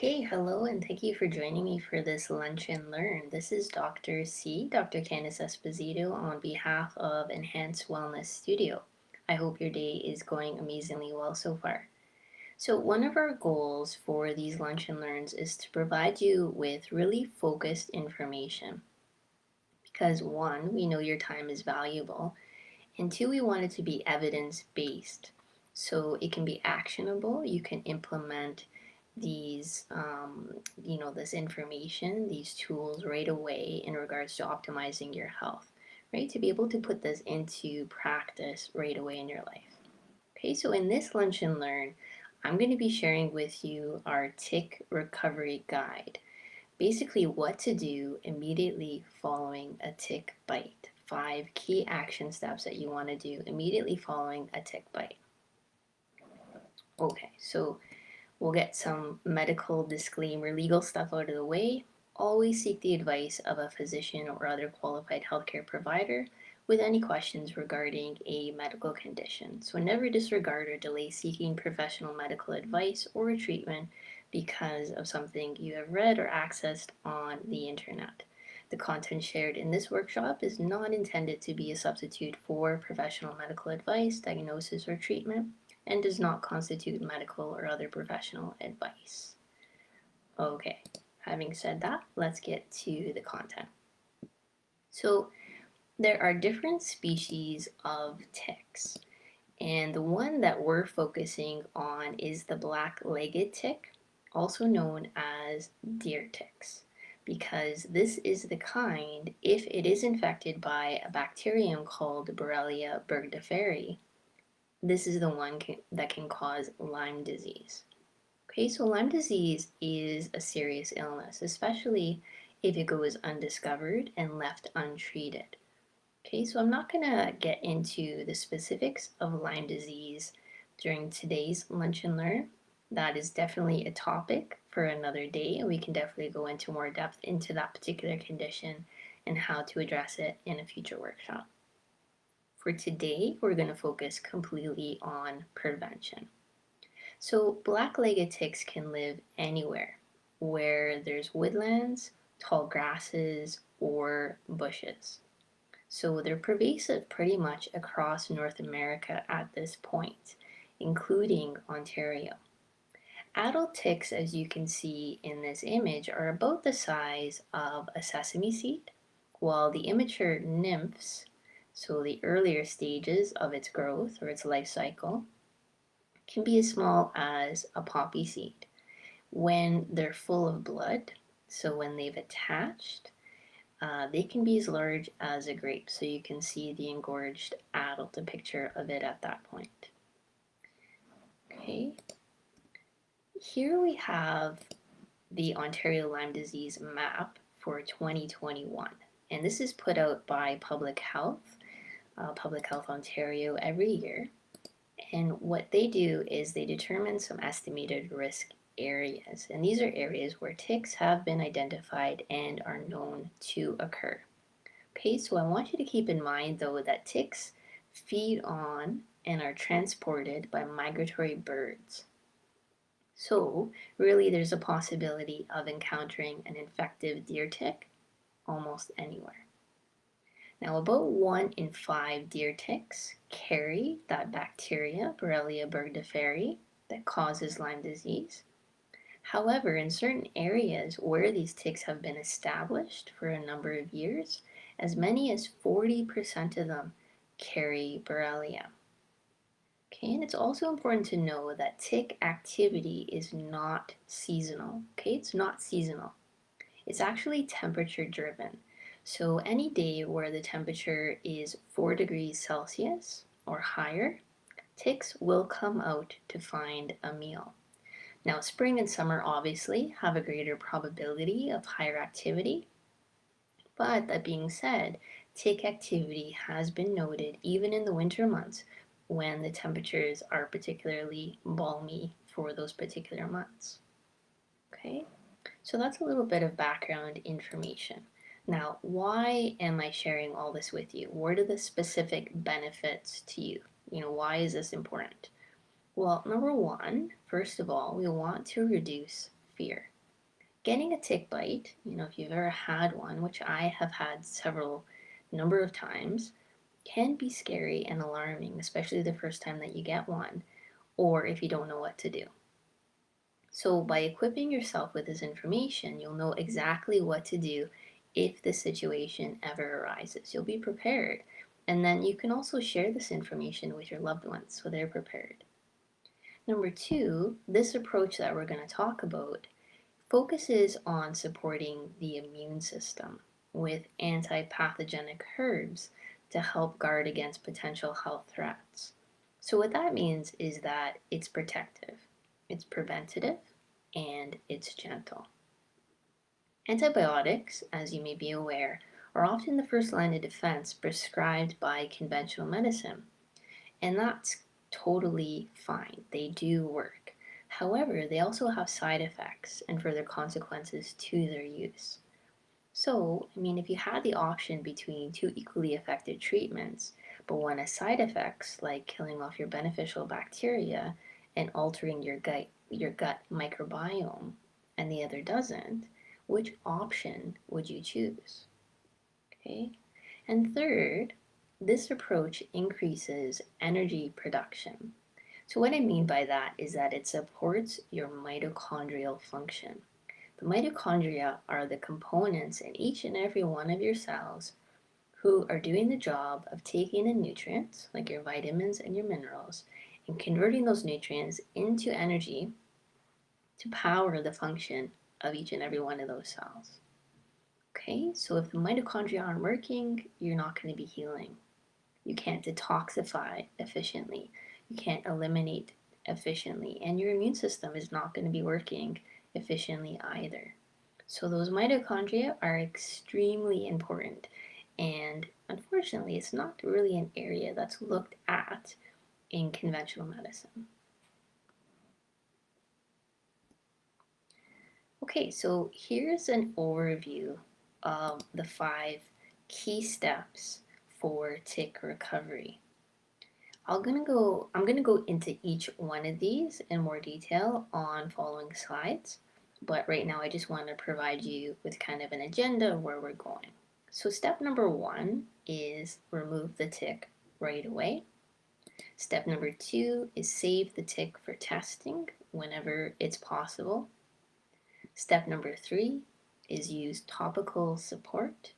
Okay, hello, and thank you for joining me for this Lunch and Learn. This is Dr. Candice Esposito, on behalf of Enhanced Wellness Studio. I hope your day is going amazingly well so far. So, one of our goals for these Lunch and Learns is to provide you with really focused information. Because one, we know your time is valuable, and two, we want it to be evidence based. So it can be actionable. You can implement these, this information, these tools right away in regards to optimizing your health, right? To be able to put this into practice right away in your life. Okay, so in this Lunch and Learn, I'm going to be sharing with you our tick recovery guide. Basically, what to do immediately following a tick bite. 5 key action steps that you want to do immediately following a tick bite. Okay, so we'll get some medical disclaimer, legal stuff out of the way. Always seek the advice of a physician or other qualified healthcare provider with any questions regarding a medical condition. So never disregard or delay seeking professional medical advice or treatment because of something you have read or accessed on the internet. The content shared in this workshop is not intended to be a substitute for professional medical advice, diagnosis, or treatment, and does not constitute medical or other professional advice. Okay, having said that, let's get to the content. So, there are different species of ticks, and the one that we're focusing on is the black-legged tick, also known as deer ticks, because this is the kind, if it is infected by a bacterium called Borrelia burgdorferi, this is the one that can cause Lyme disease. Okay, so Lyme disease is a serious illness, especially if it goes undiscovered and left untreated. Okay, so I'm not going to get into the specifics of Lyme disease during today's Lunch and Learn. That is definitely a topic for another day, and we can definitely go into more depth into that particular condition and how to address it in a future workshop. For today, we're going to focus completely on prevention. So, black-legged ticks can live anywhere where there's woodlands, tall grasses, or bushes. So they're pervasive pretty much across North America at this point, including Ontario. Adult ticks, as you can see in this image, are about the size of a sesame seed, while the immature nymphs, so the earlier stages of its growth or its life cycle, can be as small as a poppy seed. When they're full of blood, so when they've attached, they can be as large as a grape, so you can see the engorged adult, a picture of it at that point. Okay, here we have the Ontario Lyme disease map for 2021, and this is put out by Public Health Ontario every year. And what they do is they determine some estimated risk areas, and these are areas where ticks have been identified and are known to occur. Okay, so I want you to keep in mind though that ticks feed on and are transported by migratory birds. So really there's a possibility of encountering an infective deer tick almost anywhere. Now about 1 in 5 deer ticks carry that bacteria, Borrelia burgdorferi, that causes Lyme disease. However, in certain areas where these ticks have been established for a number of years, as many as 40% of them carry Borrelia. Okay, and it's also important to know that tick activity is not seasonal. Okay, it's not seasonal. It's actually temperature driven. So any day where the temperature is 4 degrees Celsius or higher, ticks will come out to find a meal. Now, spring and summer obviously have a greater probability of higher activity, but that being said, tick activity has been noted even in the winter months when the temperatures are particularly balmy for those particular months. Okay, so that's a little bit of background information. Now, why am I sharing all this with you? What are the specific benefits to you? Why is this important? Well, number one, first of all, we want to reduce fear. Getting a tick bite, if you've ever had one, which I have had several number of times, can be scary and alarming, especially the first time that you get one, or if you don't know what to do. So, by equipping yourself with this information, you'll know exactly what to do if the situation ever arises. You'll be prepared. And then you can also share this information with your loved ones so they're prepared. Number two, this approach that we're going to talk about focuses on supporting the immune system with anti-pathogenic herbs to help guard against potential health threats. So, what that means is that it's protective, it's preventative, and it's gentle. Antibiotics, as you may be aware, are often the first line of defense prescribed by conventional medicine, and that's totally fine. They do work. However, they also have side effects and further consequences to their use. So, if you had the option between two equally effective treatments, but one has side effects like killing off your beneficial bacteria and altering your gut microbiome, and the other doesn't, which option would you choose? Okay? And third, this approach increases energy production. So, what I mean by that is that it supports your mitochondrial function. The mitochondria are the components in each and every one of your cells who are doing the job of taking in nutrients, like your vitamins and your minerals, and converting those nutrients into energy to power the function of each and every one of those cells. Okay, so if the mitochondria aren't working, you're not going to be healing. You can't detoxify efficiently. You can't eliminate efficiently. And your immune system is not going to be working efficiently either. So those mitochondria are extremely important. And unfortunately, it's not really an area that's looked at in conventional medicine. Okay, so here's an overview of the 5 key steps for tick recovery. I'm gonna go into each one of these in more detail on following slides, but right now I just want to provide you with kind of an agenda of where we're going. So step number 1 is remove the tick right away. Step number 2 is save the tick for testing whenever it's possible. Step number 3 is use topical support.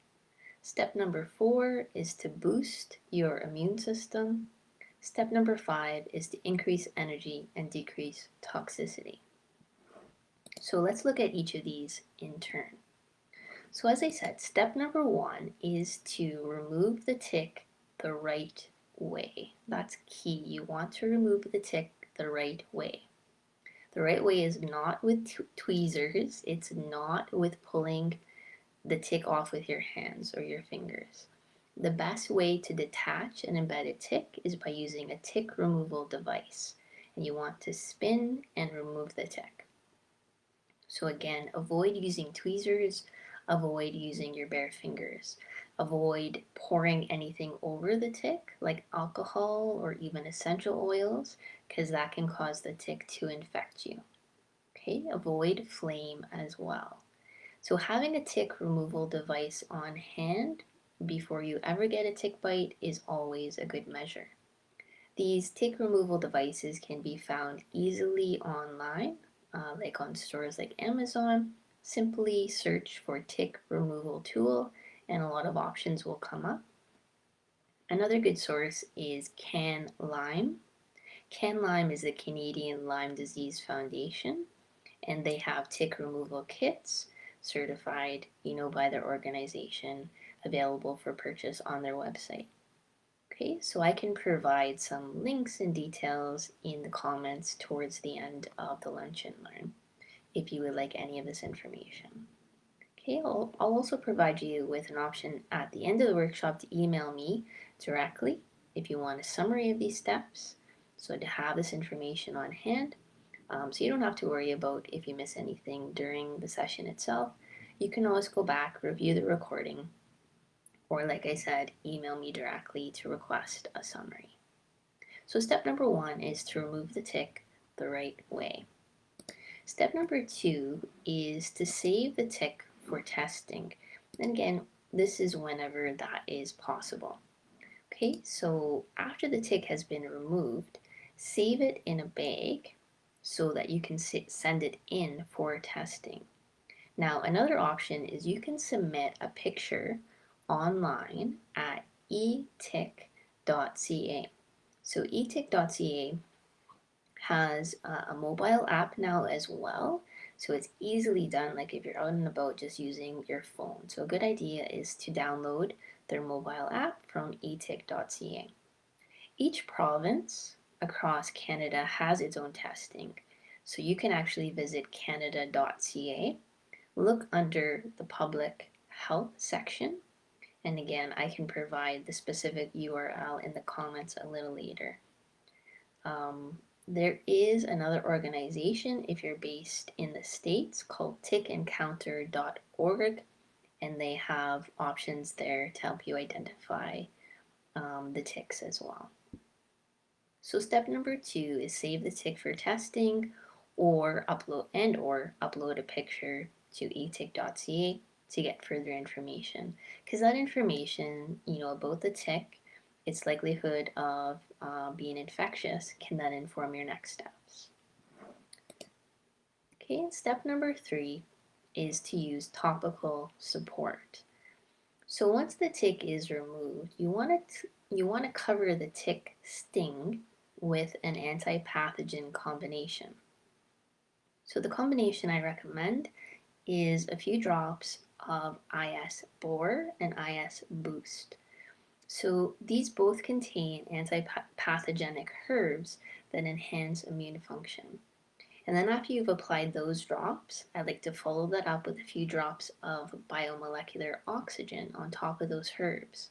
Step number 4 is to boost your immune system. Step number 5 is to increase energy and decrease toxicity. So let's look at each of these in turn. So as I said, step number 1 is to remove the tick the right way. That's key. You want to remove the tick the right way. The right way is not with tweezers. It's not with pulling the tick off with your hands or your fingers. The best way to detach an embedded tick is by using a tick removal device. And you want to spin and remove the tick. So again, avoid using tweezers, avoid using your bare fingers. Avoid pouring anything over the tick, like alcohol or even essential oils, because that can cause the tick to infect you. Okay, avoid flame as well. So having a tick removal device on hand before you ever get a tick bite is always a good measure. These tick removal devices can be found easily online, like on stores like Amazon. Simply search for tick removal tool and a lot of options will come up. Another good source is CanLime. CanLime is the Canadian Lyme Disease Foundation, and they have tick removal kits certified, by their organization, available for purchase on their website. Okay, so I can provide some links and details in the comments towards the end of the Lunch and Learn if you would like any of this information. Okay, I'll also provide you with an option at the end of the workshop to email me directly if you want a summary of these steps, so to have this information on hand. So you don't have to worry about if you miss anything during the session itself. You can always go back, review the recording, or like I said, email me directly to request a summary. So step number 1 is to remove the tick the right way. Step number 2 is to save the tick for testing. And again, this is whenever that is possible. Okay, so after the tick has been removed, save it in a bag so that you can send it in for testing. Now, another option is you can submit a picture online at etick.ca. So etick.ca has a mobile app now as well. So it's easily done, like if you're out and about just using your phone. So a good idea is to download their mobile app from etick.ca. Each province across Canada has its own testing. So you can actually visit canada.ca, look under the public health section, and again, I can provide the specific URL in the comments a little later. There is another organization if you're based in the States called tickencounter.org, and they have options there to help you identify the ticks as well. So step number 2 is save the tick for testing or upload a picture to etick.ca to get further information. Because that information, about the tick, its likelihood of being infectious can then inform your next steps. Okay, and step number 3 is to use topical support. So once the tick is removed, you want to cover the tick sting with an anti-pathogen combination. So the combination I recommend is a few drops of IS Bore and IS Boost. So these both contain anti-pathogenic herbs that enhance immune function. And then after you've applied those drops, I like to follow that up with a few drops of biomolecular oxygen on top of those herbs.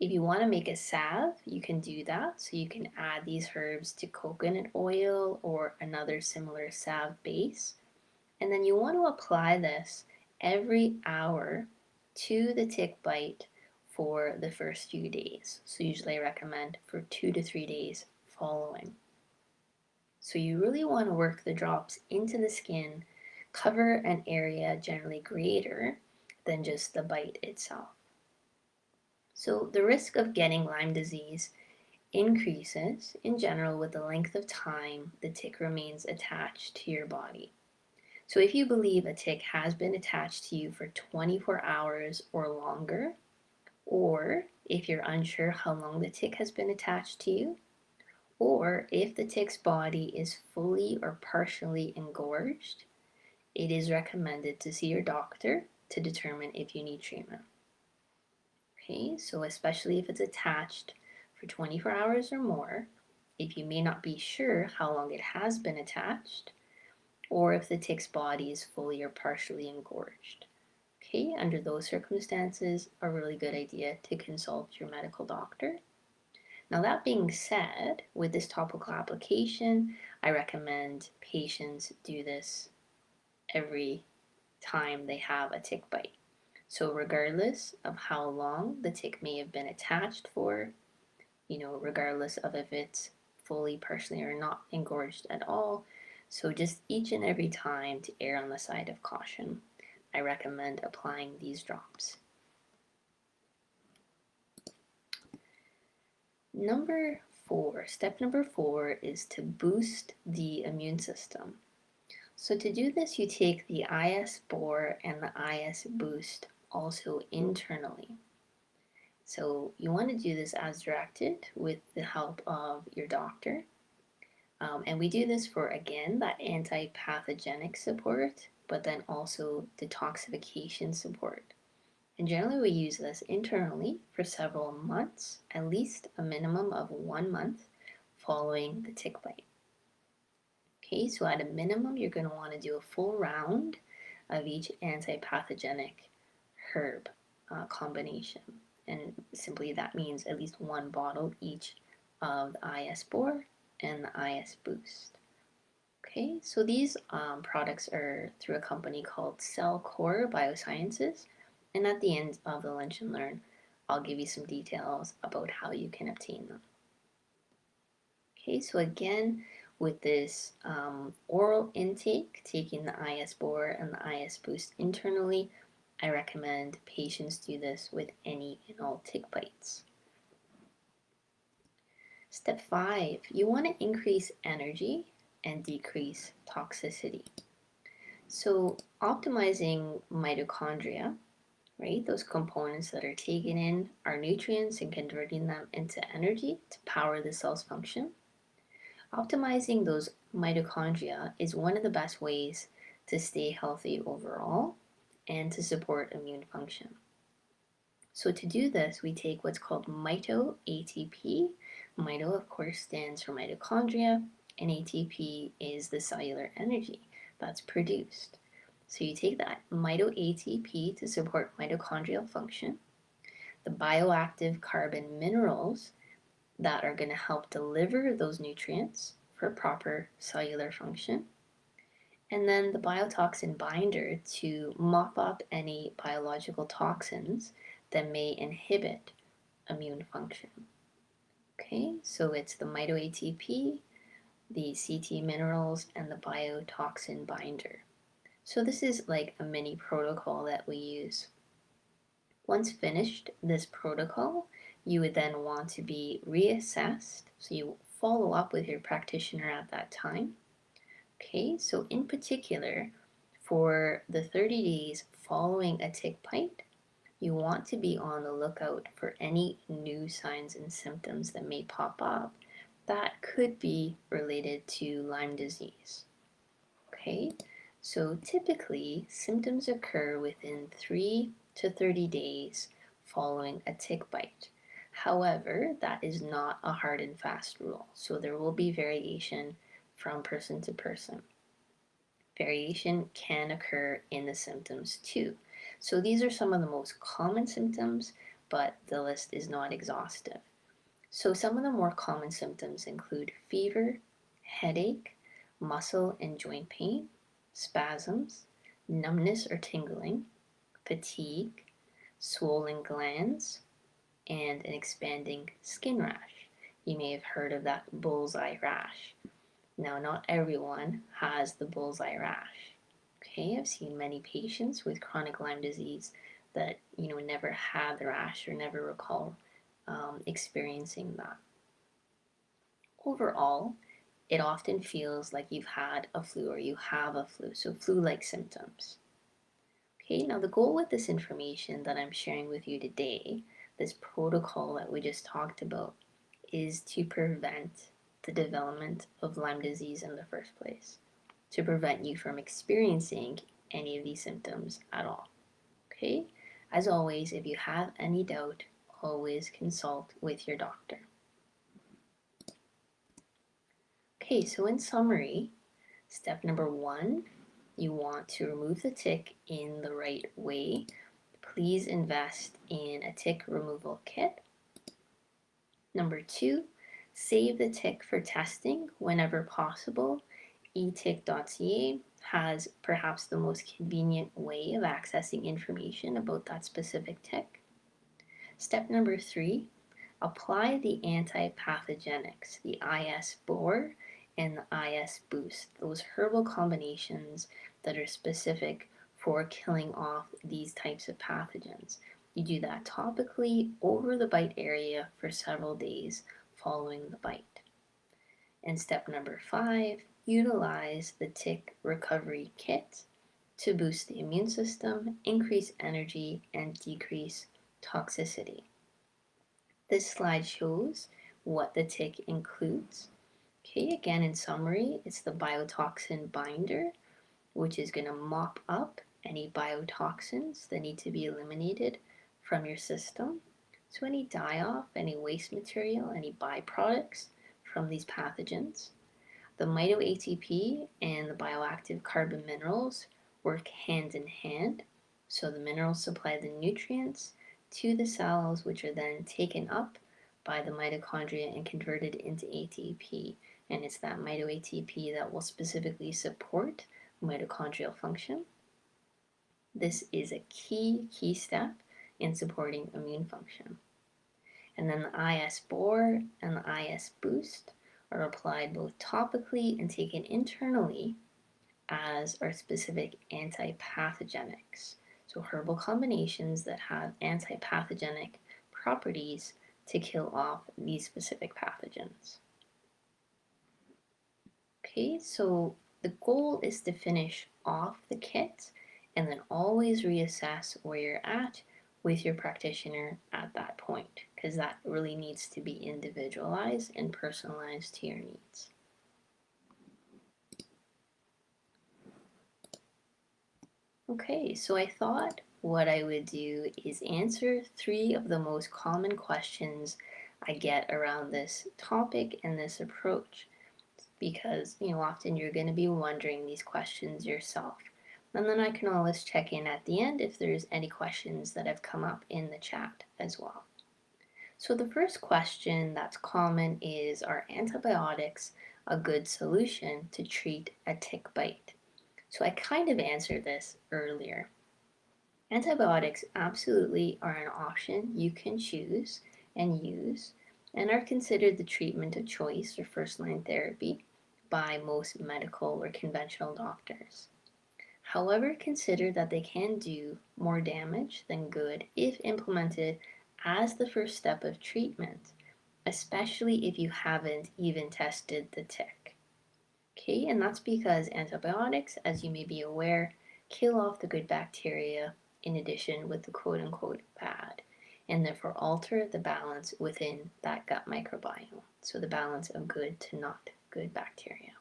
If you want to make a salve, you can do that. So you can add these herbs to coconut oil or another similar salve base. And then you want to apply this every hour to the tick bite for the first few days. So usually I recommend for 2 to 3 days following. So you really want to work the drops into the skin, cover an area generally greater than just the bite itself. So the risk of getting Lyme disease increases in general with the length of time the tick remains attached to your body. So if you believe a tick has been attached to you for 24 hours or longer, or if you're unsure how long the tick has been attached to you, or if the tick's body is fully or partially engorged, it is recommended to see your doctor to determine if you need treatment. Okay, so especially if it's attached for 24 hours or more, if you may not be sure how long it has been attached, or if the tick's body is fully or partially engorged. Okay, under those circumstances, a really good idea to consult your medical doctor. Now, that being said, with this topical application, I recommend patients do this every time they have a tick bite. So, regardless of how long the tick may have been attached for, regardless of if it's fully, partially, or not engorged at all. So, just each and every time to err on the side of caution, I recommend applying these drops. Step number 4 is to boost the immune system. So to do this, you take the IS Bore and the IS Boost also internally. So you want to do this as directed with the help of your doctor. And we do this for, again, that anti-pathogenic support, but then also detoxification support. And generally we use this internally for several months, at least a minimum of 1 month following the tick bite. Okay, so at a minimum, you're going to want to do a full round of each anti-pathogenic herb combination. And simply that means at least 1 bottle each of the IS Bore and the IS Boost. Okay, so these products are through a company called Cellcore Biosciences. And at the end of the Lunch and Learn, I'll give you some details about how you can obtain them. Okay, so again, With this oral intake, taking the IS Bore and the IS Boost internally, I recommend patients do this with any and all tick bites. Step 5, you want to increase energy and decrease toxicity. So optimizing mitochondria, right, those components that are taking in our nutrients and converting them into energy to power the cell's function. Optimizing those mitochondria is one of the best ways to stay healthy overall and to support immune function. So to do this, we take what's called mito ATP. Mito, of course, stands for mitochondria, and ATP is the cellular energy that's produced. So you take that mito ATP to support mitochondrial function, the bioactive carbon minerals that are going to help deliver those nutrients for proper cellular function, and then the biotoxin binder to mop up any biological toxins that may inhibit immune function. Okay, so it's the mito ATP, the CT minerals, and the biotoxin binder. So this is like a mini protocol that we use. Once finished this protocol, you would then want to be reassessed. So you follow up with your practitioner at that time. Okay, so in particular, for the 30 days following a tick bite, you want to be on the lookout for any new signs and symptoms that may pop up that could be related to Lyme disease. Okay, so typically symptoms occur within 3 to 30 days following a tick bite. However, that is not a hard and fast rule, so there will be variation from person to person. Variation can occur in the symptoms too. So these are some of the most common symptoms, but the list is not exhaustive. So some of the more common symptoms include fever, headache, muscle and joint pain, spasms, numbness or tingling, fatigue, swollen glands, and an expanding skin rash. You may have heard of that bullseye rash. Now, not everyone has the bullseye rash. Okay, I've seen many patients with chronic Lyme disease that never had the rash or never recall experiencing that. Overall, it often feels like you've had a flu or you have a flu, so flu-like symptoms. Okay, now the goal with this information that I'm sharing with you today, this protocol that we just talked about, is to prevent the development of Lyme disease in the first place, to prevent you from experiencing any of these symptoms at all. Okay, as always, if you have any doubt, always consult with your doctor. Okay, so in summary, step number 1, you want to remove the tick in the right way. Please invest in a tick removal kit. Number 2, save the tick for testing whenever possible. etick.ca has perhaps the most convenient way of accessing information about that specific tick. Step number 3, apply the antipathogenics, the IS Bore and the IS Boost, those herbal combinations that are specific for killing off these types of pathogens. You do that topically over the bite area for several days following the bite. And step number 5, utilize the tick recovery kit to boost the immune system, increase energy, and decrease toxicity. This slide shows what the tick includes. Okay, again in summary, it's the biotoxin binder, which is going to mop up any biotoxins that need to be eliminated from your system. So any die-off, any waste material, any byproducts from these pathogens. The mito ATP and the bioactive carbon minerals work hand in hand. So the minerals supply the nutrients to the cells, which are then taken up by the mitochondria and converted into ATP. And it's that mito ATP that will specifically support mitochondrial function. This is a key step in supporting immune function. And then the IS Bore and the IS Boost are applied both topically and taken internally, as are specific antipathogenics. So, herbal combinations that have antipathogenic properties to kill off these specific pathogens. Okay, so the goal is to finish off the kit and then always reassess where you're at with your practitioner at that point, because that really needs to be individualized and personalized to your needs. Okay, so I thought what I would do is answer 3 of the most common questions I get around this topic and this approach, because often you're going to be wondering these questions yourself. And then I can always check in at the end if there's any questions that have come up in the chat as well. So the first question that's common is, are antibiotics a good solution to treat a tick bite? So I kind of answered this earlier. Antibiotics absolutely are an option you can choose and use, and are considered the treatment of choice or first line therapy by most medical or conventional doctors. However, consider that they can do more damage than good if implemented as the first step of treatment, especially if you haven't even tested the tick. Okay, and that's because antibiotics, as you may be aware, kill off the good bacteria in addition with the quote unquote bad, and therefore alter the balance within that gut microbiome. So the balance of good to not good bacteria.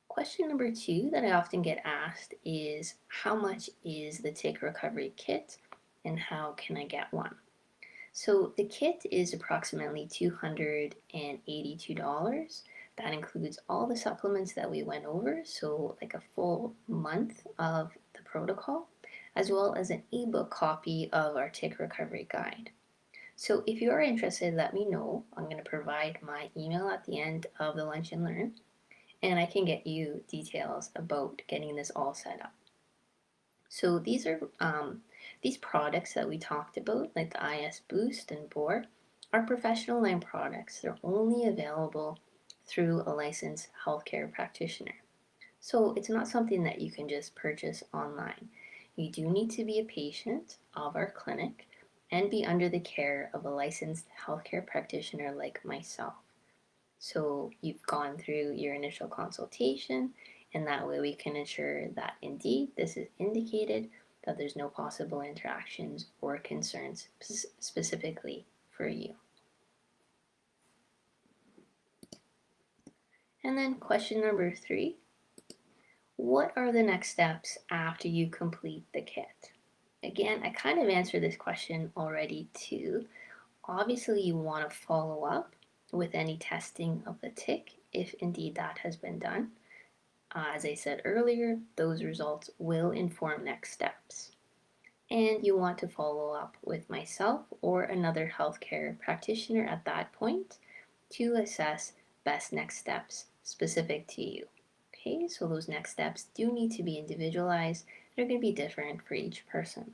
Question number 2 that I often get asked is, how much is the tick recovery kit and how can I get one? So the kit is approximately $282. That includes all the supplements that we went over, so like a full month of the protocol, as well as an ebook copy of our tick recovery guide. So if you are interested, let me know. I'm going to provide my email at the end of the Lunch and Learn, and I can get you details about getting this all set up. So these are these products that we talked about, like the IS Boost and Bore, are professional line products. They're only available through a licensed healthcare practitioner. So it's not something that you can just purchase online. You do need to be a patient of our clinic and be under the care of a licensed healthcare practitioner like myself. So you've gone through your initial consultation, and that way we can ensure that indeed this is indicated, that there's no possible interactions or concerns specifically for you. And then question number 3, what are the next steps after you complete the kit? Again, I kind of answered this question already too. Obviously, you want to follow up with any testing of the tick if indeed that has been done. As I said earlier, those results will inform next steps. And you want to follow up with myself or another healthcare practitioner at that point to assess best next steps specific to you. Okay, so those next steps do need to be individualized. They're going to be different for each person.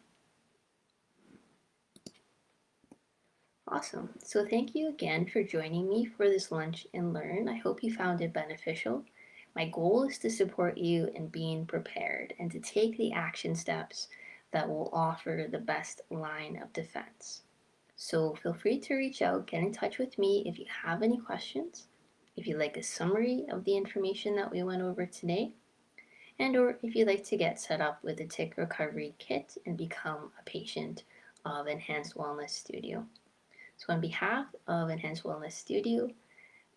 Awesome. So thank you again for joining me for this Lunch and Learn. I hope you found it beneficial. My goal is to support you in being prepared and to take the action steps that will offer the best line of defense. So feel free to reach out, get in touch with me if you have any questions, if you'd like a summary of the information that we went over today, and or if you'd like to get set up with a tick recovery kit and become a patient of Enhanced Wellness Studio. So on behalf of Enhanced Wellness Studio,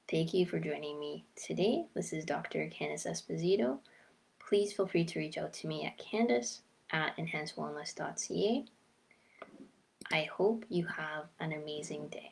thank you for joining me today. This is Dr. Candice Esposito. Please feel free to reach out to me at Candice at enhancedwellness.ca. I hope you have an amazing day.